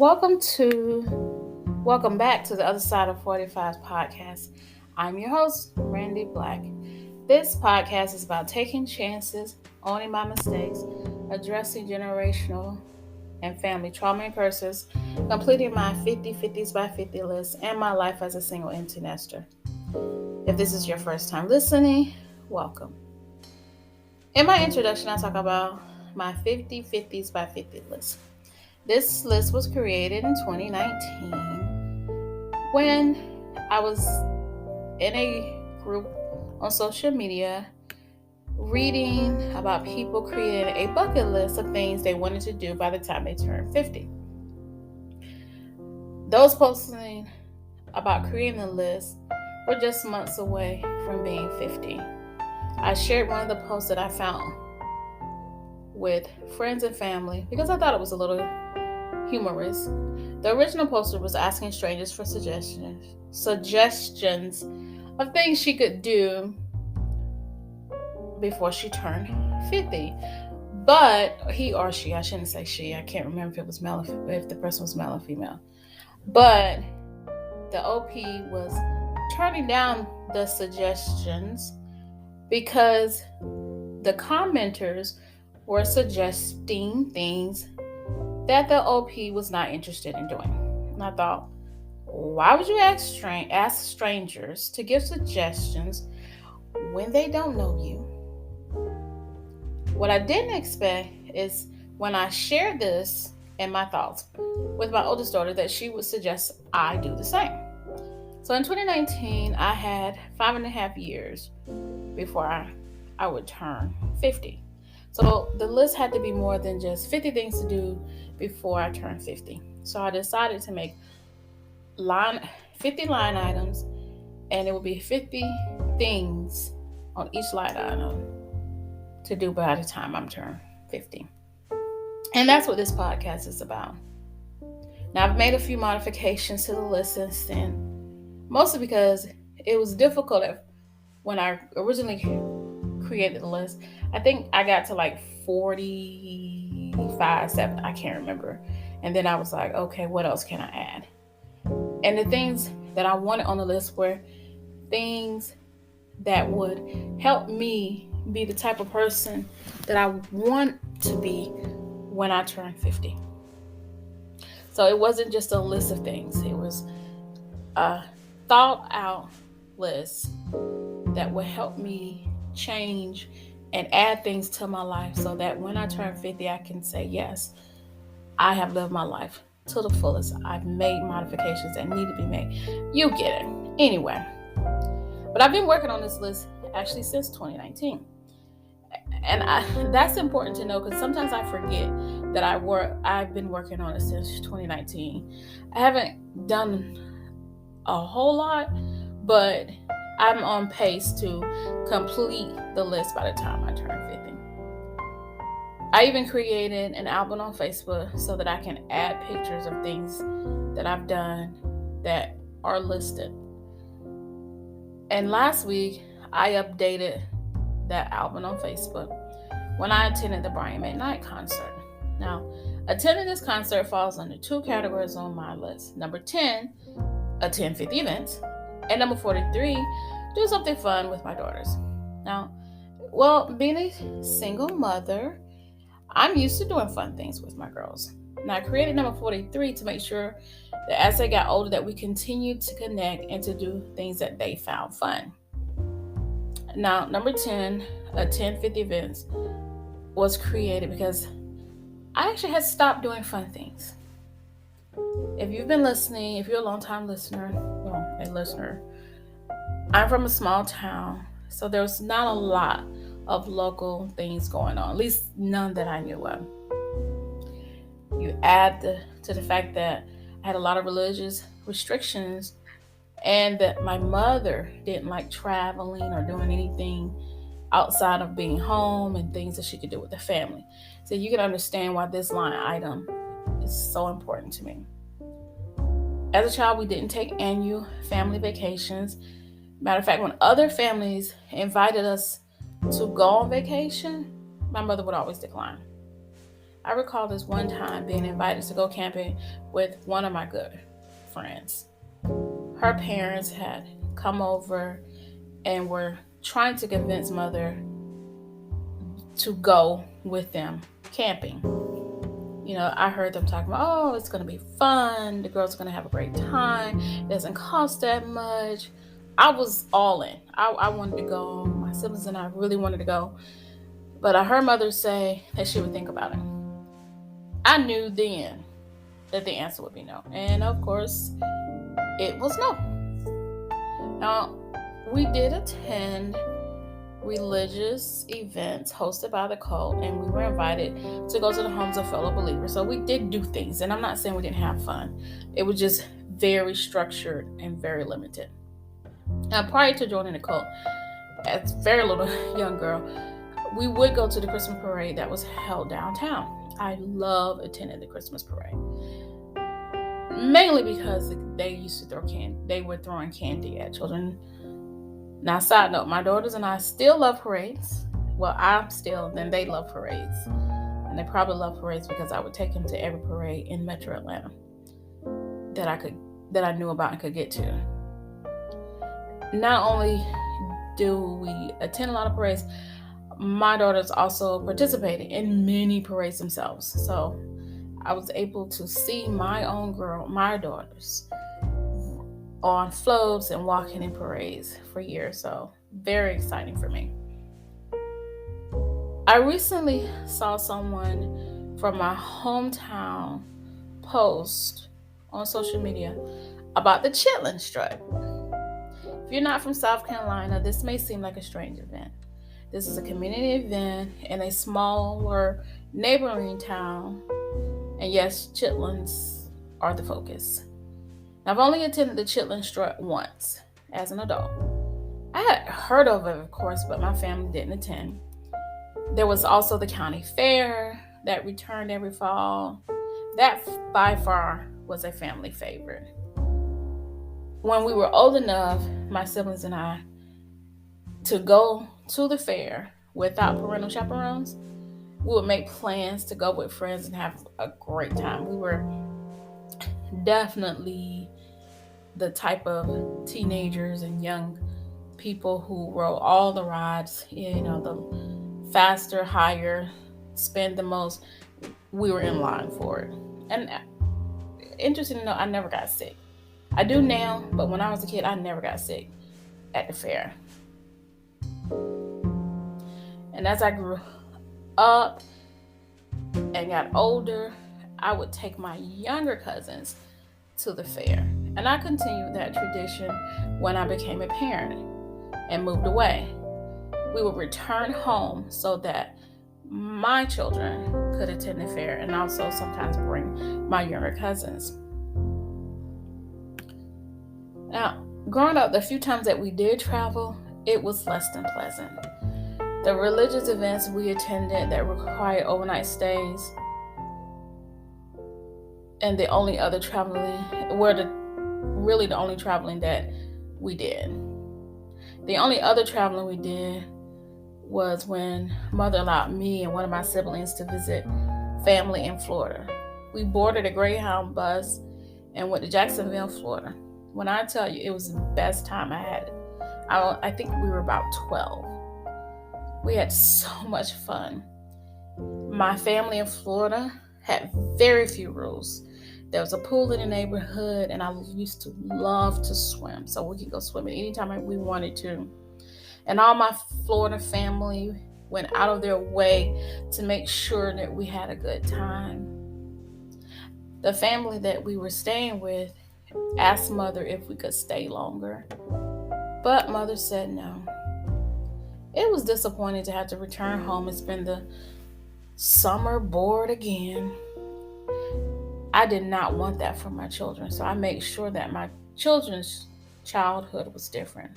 Welcome back to the Other Side of 45's podcast. I'm your host, Randy Black. This podcast is about taking chances, owning my mistakes, addressing generational and family trauma and curses, completing my 50/50s by 50 list, and my life as a single empty nester. If this is your first time listening, welcome. In my introduction, I talk about my 50/50s by 50 list. This list was created in 2019 when I was in a group on social media reading about people creating a bucket list of things they wanted to do by the time they turned 50. Those posting about creating the list were just months away from being 50. I shared one of the posts that I found with friends and family because I thought it was a little humorous. The original poster was asking strangers for suggestions of things she could do before she turned 50. But he or she, I shouldn't say she, I can't remember if it was male, if the person was male or female. But the OP was turning down the suggestions because the commenters were suggesting things that the OP was not interested in doing. And I thought, why would you ask strangers to give suggestions when they don't know you? What I didn't expect is when I shared this and my thoughts with my oldest daughter that she would suggest I do the same. So in 2019, I had 5.5 years before I would turn 50. So the list had to be more than just 50 things to do before I turned 50. So I decided to make 50 line items, and it would be 50 things on each line item to do by the time I'm turned 50. And that's what this podcast is about. Now, I've made a few modifications to the list since then, mostly because it was difficult when I originally created the list. I think I got to like 45, 7, I can't remember. And then I was like, okay, what else can I add? And the things that I wanted on the list were things that would help me be the type of person that I want to be when I turn 50. So it wasn't just a list of things. It was a thought out list that would help me change and add things to my life so that when I turn 50, I can say, yes, I have lived my life to the fullest. I've made modifications that need to be made. You get it. Anyway, but I've been working on this list actually since 2019. And that's important to know because sometimes I forget that I've been working on it since 2019. I haven't done a whole lot, but I'm on pace to complete the list by the time I turn 50. I even created an album on Facebook so that I can add pictures of things that I've done that are listed. And last week, I updated that album on Facebook when I attended the McKnight concert. Now, attending this concert falls under 2 categories on my list. Number 10, attend 50 events. And number 43, do something fun with my daughters. Now, being a single mother, I'm used to doing fun things with my girls. Now, I created number 43 to make sure that as they got older, that we continued to connect and to do things that they found fun. Now, number 10, attend 50 events, was created because I actually had stopped doing fun things. If you've been listening, if you're a long-time listener, I'm from a small town, so there's not a lot of local things going on, at least none that I knew of. You add to the fact that I had a lot of religious restrictions and that my mother didn't like traveling or doing anything outside of being home and things that she could do with the family. So you can understand why this line item is so important to me. As a child, we didn't take annual family vacations. Matter of fact, when other families invited us to go on vacation, my mother would always decline. I recall this one time being invited to go camping with one of my good friends. Her parents had come over and were trying to convince mother to go with them camping. I heard them talking about, oh, it's going to be fun. The girls are going to have a great time. It doesn't cost that much. I was all in. I wanted to go. My siblings and I really wanted to go. But I heard mother say that she would think about it. I knew then that the answer would be no. And of course, it was no. Now, we did attend religious events hosted by the cult, and we were invited to go to the homes of fellow believers. So we did do things, and I'm not saying we didn't have fun. It was just very structured and very limited. Now, prior to joining the cult, as a very little young girl, we would go to the Christmas parade that was held downtown. I love attending the Christmas parade, mainly because they used to throw candy. They were throwing candy at children. Now, side note, my daughters and I still love parades. Well, then they love parades. And they probably love parades because I would take them to every parade in Metro Atlanta that I knew about and could get to. Not only do we attend a lot of parades, my daughters also participated in many parades themselves. So I was able to see my daughters on floats and walking in parades for years. So very exciting for me. I recently saw someone from my hometown post on social media about the Chilin Strut. If you're not from South Carolina, this may seem like a strange event. This is a community event in a smaller neighboring town. And yes, chitlins are the focus. I've only attended the Chilin Strut once as an adult. I had heard of it, of course, but my family didn't attend. There was also the county fair that returned every fall. That by far was a family favorite. When we were old enough, my siblings and I, to go to the fair without parental chaperones, we would make plans to go with friends and have a great time. We were definitely the type of teenagers and young people who rode all the rides, the faster, higher, spend the most. We were in line for it. And interesting to know, I never got sick. I do now, but when I was a kid, I never got sick at the fair. And as I grew up and got older, I would take my younger cousins to the fair. And I continued that tradition when I became a parent and moved away. We would return home so that my children could attend the fair and also sometimes bring my younger cousins. Now, growing up, the few times that we did travel, it was less than pleasant. The religious events we attended that required overnight stays and the only other traveling were the only traveling that we did. The only other traveling we did was when mother allowed me and one of my siblings to visit family in Florida. We boarded a Greyhound bus and went to Jacksonville, Florida. When I tell you, it was the best time I had. I think we were about 12. We had so much fun. My family in Florida had very few rules. There was a pool in the neighborhood, and I used to love to swim, so we could go swimming anytime we wanted to. And all my Florida family went out of their way to make sure that we had a good time. The family that we were staying with asked mother if we could stay longer, but mother said no. It was disappointing to have to return home and spend the summer bored again. I did not want that for my children, so I made sure that my children's childhood was different.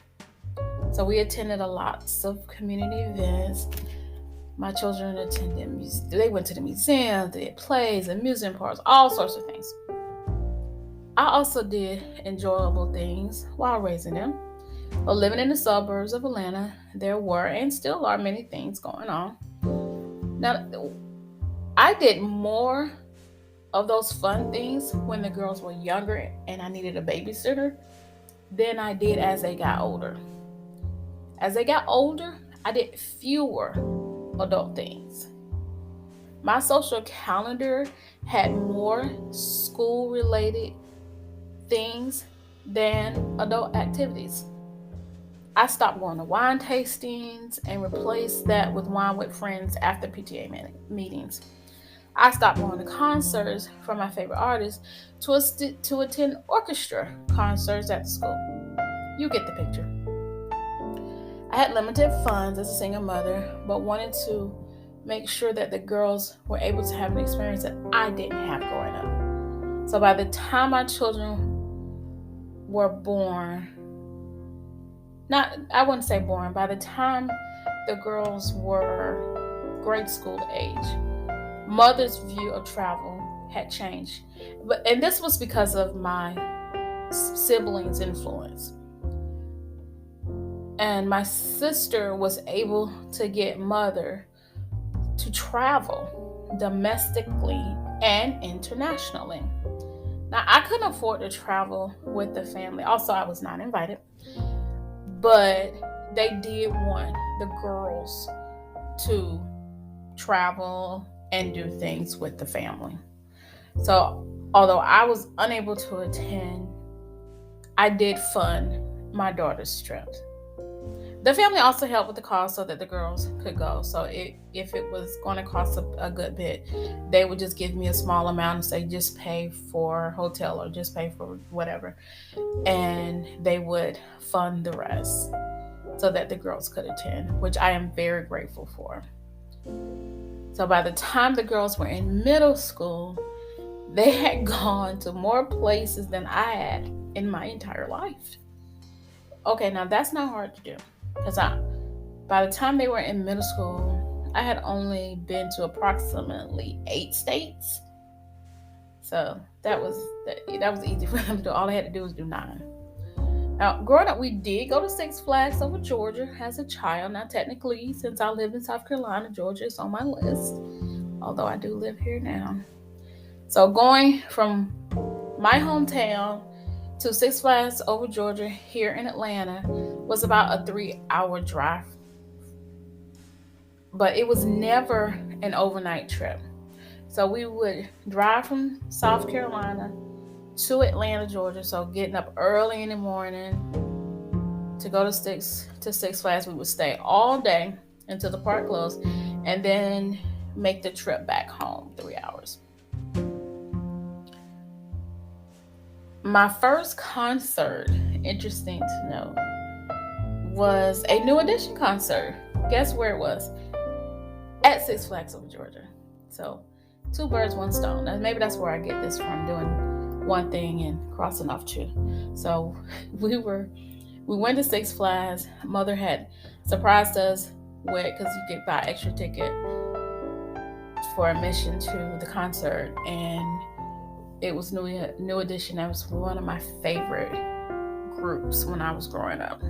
So we attended lots of community events. My children they went to the museum, they did plays, amusement parks, all sorts of things. I also did enjoyable things while raising them. But living in the suburbs of Atlanta, there were and still are many things going on. Now, I did more of those fun things when the girls were younger and I needed a babysitter than I did as they got older. As they got older, I did fewer adult things. My social calendar had more school related things than adult activities. I stopped going to wine tastings and replaced that with wine with friends after PTA meetings. I stopped going to concerts for my favorite artists to attend orchestra concerts at the school. You get the picture. I had limited funds as a single mother, but wanted to make sure that the girls were able to have an experience that I didn't have growing up. So by the time my children were born, I wouldn't say born, by the time the girls were grade school age, mother's view of travel had changed. And this was because of my siblings' influence. And my sister was able to get mother to travel domestically and internationally. Now, I couldn't afford to travel with the family. Also, I was not invited. But they did want the girls to travel and do things with the family. So, although I was unable to attend, I did fund my daughter's trips. The family also helped with the cost so that the girls could go. So if it was going to cost a good bit, they would just give me a small amount and say, just pay for hotel or just pay for whatever. And they would fund the rest so that the girls could attend, which I am very grateful for. So by the time the girls were in middle school, they had gone to more places than I had in my entire life. Okay, now that's not hard to do. Because by the time they were in middle school, I had only been to approximately 8 states. So that was easy for them to do. All I had to do was do 9. Now, growing up, we did go to Six Flags over Georgia as a child. Now, technically, since I live in South Carolina, Georgia is on my list, although I do live here now. So going from my hometown to Six Flags over Georgia here in Atlanta was about a 3-hour drive. But it was never an overnight trip. So we would drive from South Carolina to Atlanta, Georgia. So getting up early in the morning to go to Six Flags. We would stay all day until the park closed and then make the trip back home, 3 hours. My first concert, interesting to know, was a New Edition concert. Guess where it was? At Six Flags over Georgia. So 2 birds, 1 stone. Now, maybe that's where I get this from, doing one thing and crossing off 2. So we went to Six Flags. Mother had surprised us with, because you could buy extra ticket for admission to the concert, and it was New Edition. That was one of my favorite groups when I was growing up.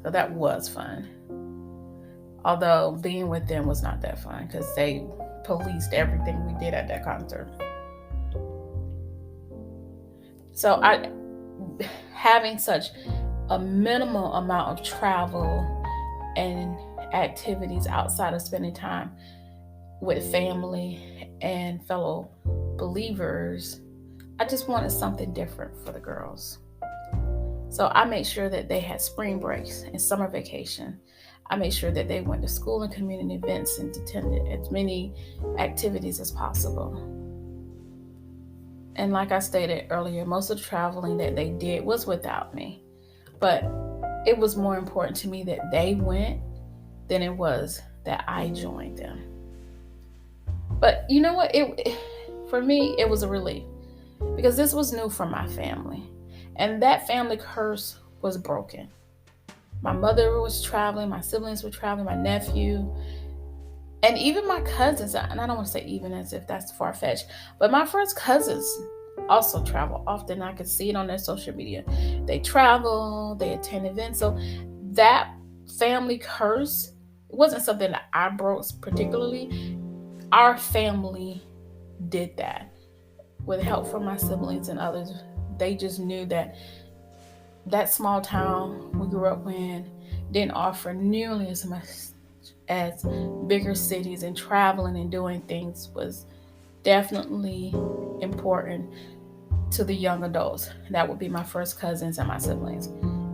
So that was fun. Although being with them was not that fun because they policed everything we did at that concert. So having such a minimal amount of travel and activities outside of spending time with family and fellow believers, I just wanted something different for the girls. So I made sure that they had spring breaks and summer vacation. I made sure that they went to school and community events and attended as many activities as possible. And like I stated earlier, most of the traveling that they did was without me. But it was more important to me that they went than it was that I joined them. But you know what? For me, it was a relief because this was new for my family. And that family curse was broken. My mother was traveling, my siblings were traveling, my nephew, and even my cousins. And I don't want to say even as if that's far-fetched, but my first cousins also travel often. I could see it on their social media. They travel, they attend events. So that family curse, it wasn't something that I broke particularly. our family did that with help from my siblings and others. They just knew that that small town we grew up in didn't offer nearly as much as bigger cities, and traveling and doing things was definitely important to the young adults. That would be my first cousins and my siblings.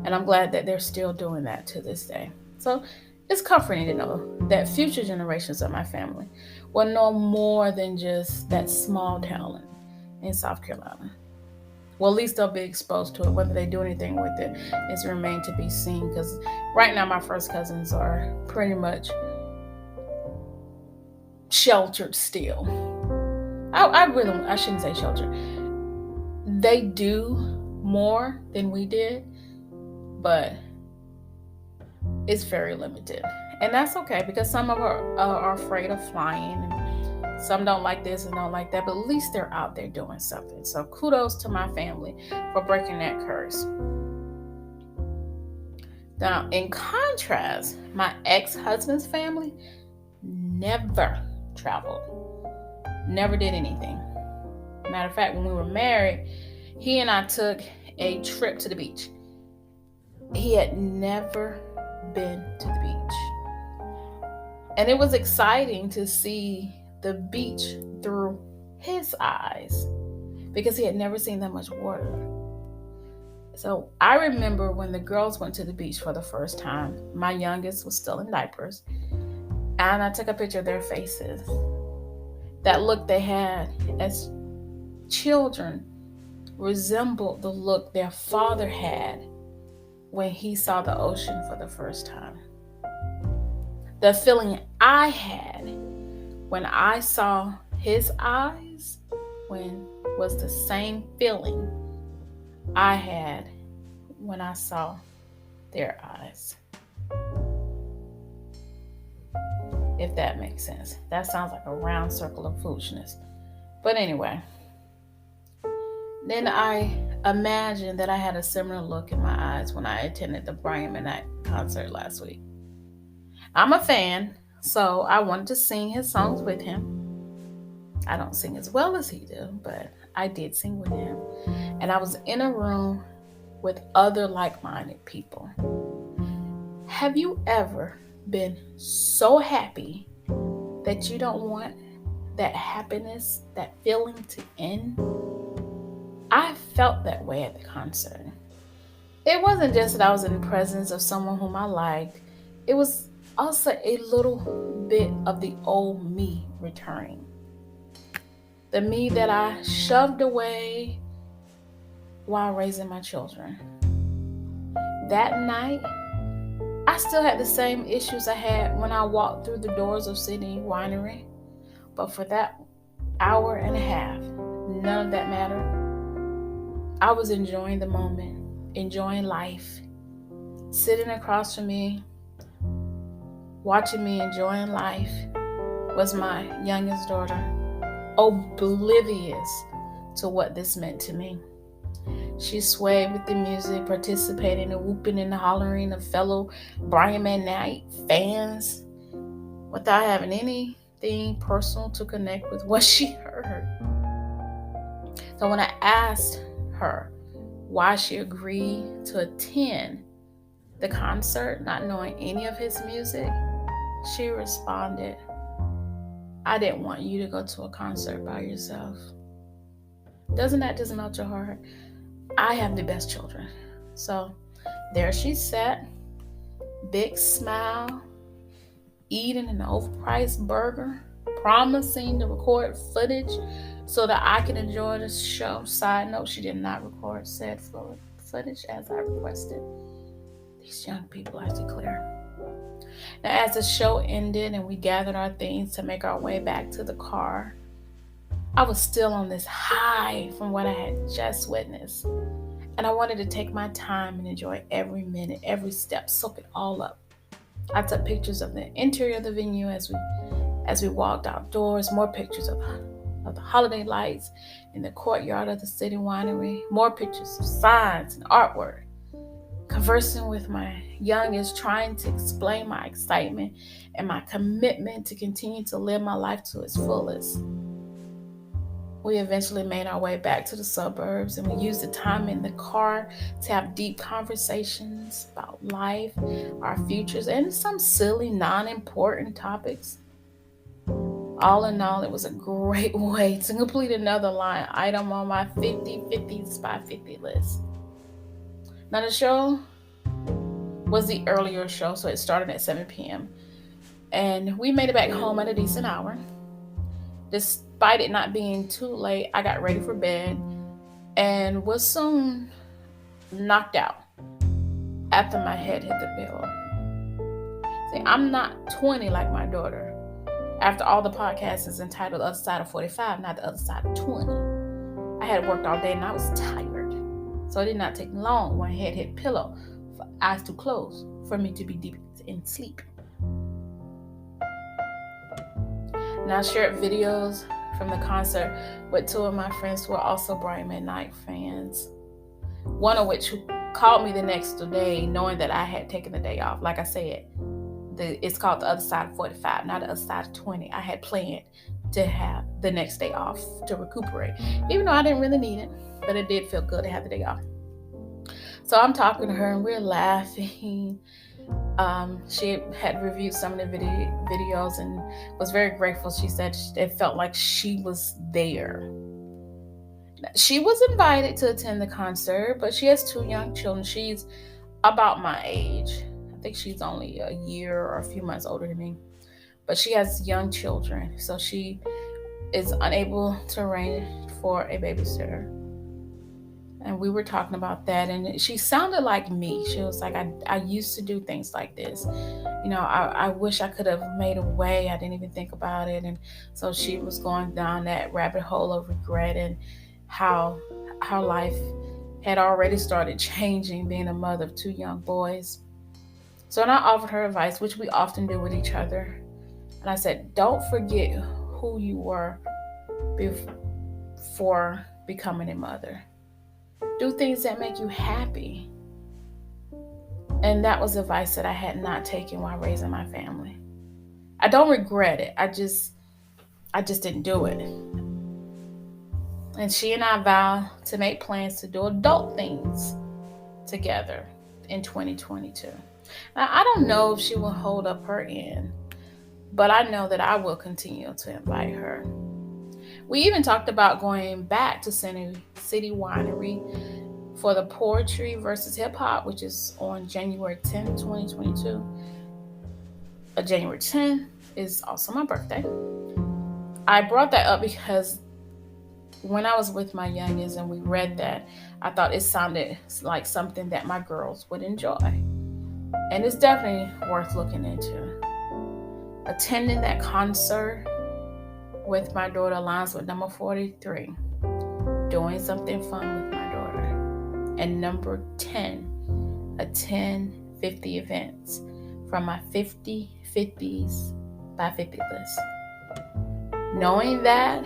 And I'm glad that they're still doing that to this day. So it's comforting to know that future generations of my family will know more than just that small town in South Carolina. Well, at least they'll be exposed to it. Whether they do anything with it is remain to be seen. Because right now, my first cousins are pretty much sheltered still. I shouldn't say sheltered. They do more than we did, but it's very limited. And that's okay, because some of them are afraid of flying, and some don't like this and don't like that, but at least they're out there doing something. So kudos to my family for breaking that curse. Now, in contrast, my ex-husband's family never traveled, never did anything. Matter of fact, when we were married, he and I took a trip to the beach. He had never been to the beach. And it was exciting to see the beach through his eyes, because he had never seen that much water. So I remember when the girls went to the beach for the first time, my youngest was still in diapers, and I took a picture of their faces. That look they had as children resembled the look their father had when he saw the ocean for the first time. The feeling I had when I saw his eyes was the same feeling I had when I saw their eyes. If that makes sense. That sounds like a round circle of foolishness. But anyway, then I imagined that I had a similar look in my eyes when I attended the Brian McKnight concert last week. I'm a fan, so I wanted to sing his songs with him. I don't sing as well as he do, but I did sing with him. And I was in a room with other like-minded people. Have you ever been so happy that you don't want that happiness, that feeling to end? I felt that way at the concert. It wasn't just that I was in the presence of someone whom I liked. It was also a little bit of the old me returning. The me that I shoved away while raising my children. That night, I still had the same issues I had when I walked through the doors of Sydney Winery. But for that hour and a half, none of that mattered. I was enjoying the moment, enjoying life. Sitting across from me, watching me enjoying life, was my youngest daughter, oblivious to what this meant to me. She swayed with the music, participating and whooping and hollering of fellow Brian McKnight fans without having anything personal to connect with what she heard. So when I asked her why she agreed to attend the concert, not knowing any of his music, she responded, "I didn't want you to go to a concert by yourself." Doesn't that just melt your heart? I have the best children. So there she sat, big smile, eating an overpriced burger, promising to record footage so that I can enjoy the show. Side note, she did not record said footage as I requested. These young people, I declare. Now, as the show ended and we gathered our things to make our way back to the car, I was still on this high from what I had just witnessed. And I wanted to take my time and enjoy every minute, every step, soak it all up. I took pictures of the interior of the venue as we walked outdoors, more pictures of the holiday lights in the courtyard of the city winery, more pictures of signs and artwork, conversing with my youngest, trying to explain my excitement and my commitment to continue to live my life to its fullest. We eventually made our way back to the suburbs, and we used the time in the car to have deep conversations about life, our futures, and some silly, non-important topics. All in all, it was a great way to complete another line item on my 50/50 by 50 list. Now, the show was the earlier show, so it started at 7 p.m. And we made it back home at a decent hour. Despite it not being too late, I got ready for bed and was soon knocked out after my head hit the pillow. See, I'm not 20 like my daughter. After all the podcasts is entitled Other Side of 45, not the Other Side of 20. I had worked all day and I was tired. So it did not take long when head hit pillow for eyes to close for me to be deep in sleep. Now I shared videos from the concert with two of my friends who are also Brian McKnight fans. One of which called me the next day knowing that I had taken the day off. Like I said, it's called the Other Side of 45, not the Other Side of 20. I had planned to have the next day off to recuperate, even though I didn't really need it, but it did feel good to have the day off. So I'm talking to her and we're laughing. She had reviewed some of the videos and was very grateful. She said it felt like she was there. She was invited to attend the concert, but she has two young children. She's about my age. I think she's only a year or a few months older than me, but she has young children, so she is unable to arrange for a babysitter. And we were talking about that, and she sounded like me. She was like, I used to do things like this. I wish I could have made a way. I didn't even think about it. And so she was going down that rabbit hole of regret and how her life had already started changing, being a mother of two young boys. So I offered her advice, which we often do with each other. And I said, don't forget who you were before becoming a mother. Do things that make you happy. And that was advice that I had not taken while raising my family. I don't regret it. I just didn't do it. And she and I vowed to make plans to do adult things together in 2022. Now, I don't know if she will hold up her end, but I know that I will continue to invite her. We even talked about going back to City Winery for the Poetry versus Hip Hop, which is on January 10th, 2022. January 10th is also my birthday. I brought that up because when I was with my youngest and we read that, I thought it sounded like something that my girls would enjoy. And it's definitely worth looking into. Attending that concert with my daughter aligns with number 43, doing something fun with my daughter. And number 10, attend 50 events from my 50/50s by 50 list. Knowing that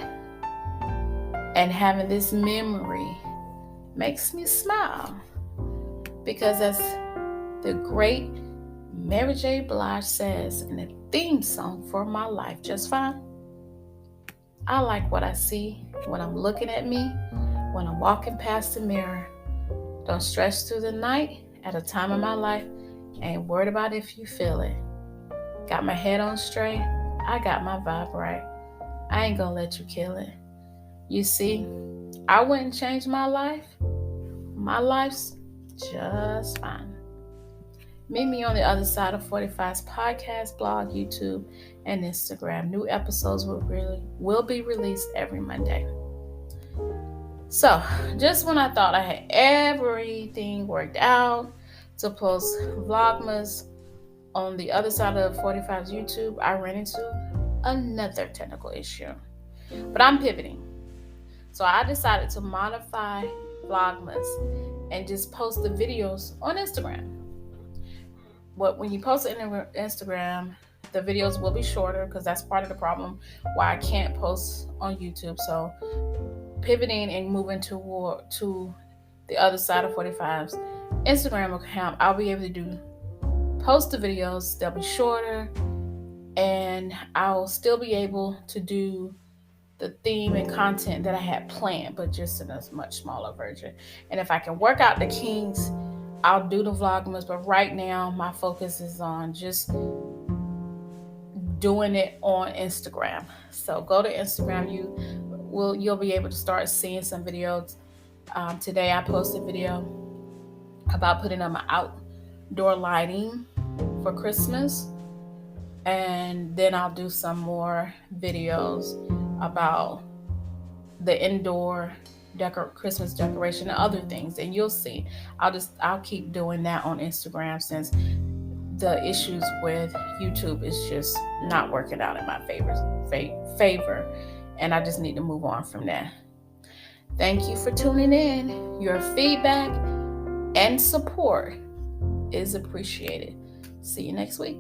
and having this memory makes me smile, because as the great Mary J. Blige says in the theme song for My Life Just Fine, I like what I see when I'm looking at me, when I'm walking past the mirror. Don't stress through the night at a time in my life. Ain't worried about if you feel it. Got my head on straight. I got my vibe right. I ain't gonna let you kill it. You see, I wouldn't change my life. My life's just fine. Meet me on the Other Side of 45's podcast, blog, YouTube, and Instagram. New episodes will be released every Monday. So, just when I thought I had everything worked out to post Vlogmas on the Other Side of 45's YouTube, I ran into another technical issue. But I'm pivoting. So I decided to modify Vlogmas and just post the videos on Instagram. But when you post it on Instagram, the videos will be shorter because that's part of the problem why I can't post on YouTube. So pivoting and moving to the Other Side of 45's Instagram account, I'll be able to do post the videos, they'll be shorter, and I'll still be able to do the theme and content that I had planned, but just in a much smaller version. And if I can work out the kinks, I'll do the Vlogmas. But right now, my focus is on just doing it on Instagram. So go to Instagram. You'll be able to start seeing some videos. Today I posted a video about putting up my outdoor lighting for Christmas, and then I'll do some more videos about the indoor Christmas decoration and other things, and you'll see. I'll keep doing that on Instagram, since the issues with YouTube is just not working out in my favor, and I just need to move on from that. Thank you for tuning in. Your feedback and support is appreciated. See you next week.